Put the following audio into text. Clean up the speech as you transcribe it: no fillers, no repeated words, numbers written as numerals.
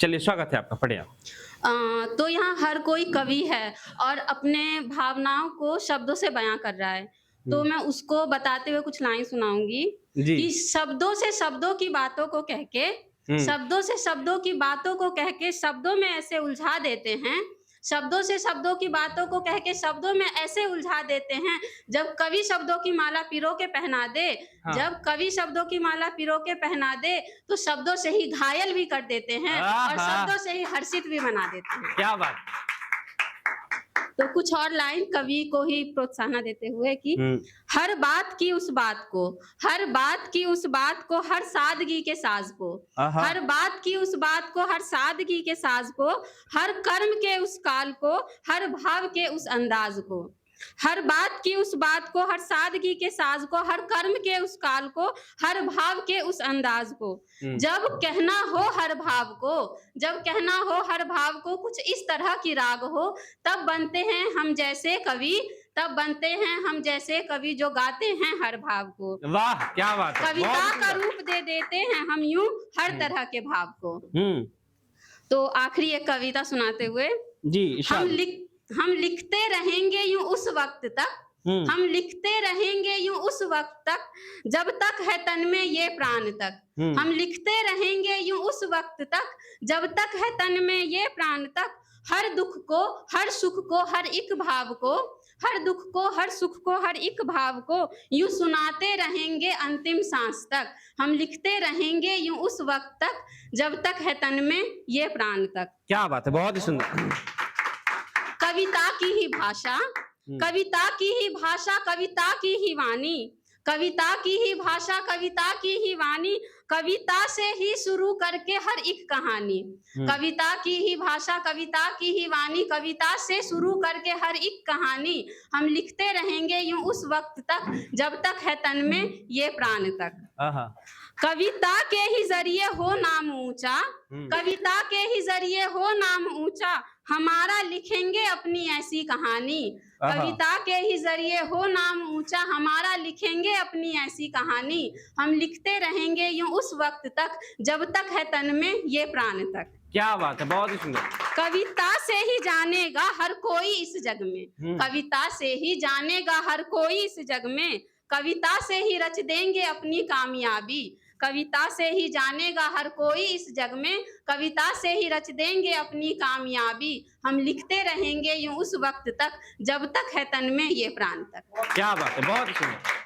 चलिए स्वागत है आपका, पढ़िए आप। तो यहाँ हर कोई कवि है और अपने भावनाओं को शब्दों से बयां कर रहा है। तो हुँ। मैं उसको बताते हुए कुछ लाइन सुनाऊंगी जी। कि शब्दों से शब्दों की बातों को कह के, हुँ। शब्दों से शब्दों की बातों को कह के शब्दों में ऐसे उलझा देते हैं, शब्दों से शब्दों की बातों को कह के शब्दों में ऐसे उलझा देते हैं। जब कवि शब्दों की माला पिरो के पहना दे, हाँ। जब कवि शब्दों की माला पिरो के पहना दे, तो शब्दों से ही घायल भी कर देते हैं और आहा! शब्दों से ही हर्षित भी बना देते हैं। क्या बात! तो कुछ और लाइन कवि को ही प्रोत्साहन देते हुए कि हुँ। हर बात की उस बात को, हर बात की उस बात को, हर सादगी के साज को, आहा! हर बात की उस बात को, हर सादगी के साज को, हर कर्म के उस काल को, हर भाव के उस अंदाज को, हर बात की उस बात को, हर सादगी के साज को, हर कर्म के उस काल को, हर भाव के उस अंदाज को। हुँ। जब कहना हो हर भाव को, जब कहना हो हर भाव को कुछ इस तरह की राग हो, तब बनते हैं हम जैसे कवि, तब बनते हैं हम जैसे कवि जो गाते हैं हर भाव को। वाह! क्या बात है! कविता बहुत का सुंदर। रूप दे देते हैं हम यूं हर हुँ। तरह के भाव को। हुँ। तो आखिरी एक कविता सुनाते हुए जी, हम इरशाद। लिख हम लिखते रहेंगे यूं उस वक्त तक, हुँ। हम लिखते रहेंगे यूं उस वक्त तक, जब तक है तन में ये प्राण तक। हुँ। हम लिखते रहेंगे यूं उस वक्त तक, जब तक है तन में ये प्राण तक। हर दुख को, हर सुख को, हर एक भाव को, हर दुख को, हर सुख को, हर एक भाव को यूं सुनाते रहेंगे अंतिम सांस तक। हम लिखते रहेंगे यूं उस वक्त तक, जब तक है तन में ये प्राण तक। क्या बात है! बहुत ही सुंदर। कविता की ही भाषा, हुँ। कविता की ही भाषा, कविता की ही वाणी, कविता की ही भाषा, कविता की ही वाणी, कविता से ही शुरू करके हर एक कहानी। हुँ। कविता की ही भाषा, कविता की ही वाणी, कविता से शुरू करके हर एक कहानी। हम लिखते रहेंगे यूं उस वक्त तक, जब तक है तन में ये प्राण तक। आहा! कविता के ही जरिए हो नाम ऊंचा, हुँ। कविता के ही जरिए हो नाम ऊंचा, हमारा लिखेंगे अपनी ऐसी कहानी। आहा! कविता के ही जरिए हो नाम ऊंचा, हमारा लिखेंगे अपनी ऐसी कहानी। हम लिखते रहेंगे यूं उस वक्त तक, जब तक है तन में ये प्राण तक। क्या बात है! बहुत ही सुंदर। कविता से ही जानेगा हर कोई इस जग में, हुँ। कविता से ही जानेगा हर कोई इस जग में, कविता से ही रच देंगे अपनी कामयाबी। कविता से ही जानेगा हर कोई इस जग में, कविता से ही रच देंगे अपनी कामयाबी। हम लिखते रहेंगे यूं उस वक्त तक, जब तक है तन में ये प्राण तक। क्या बात है! बहुत ही सुंदर।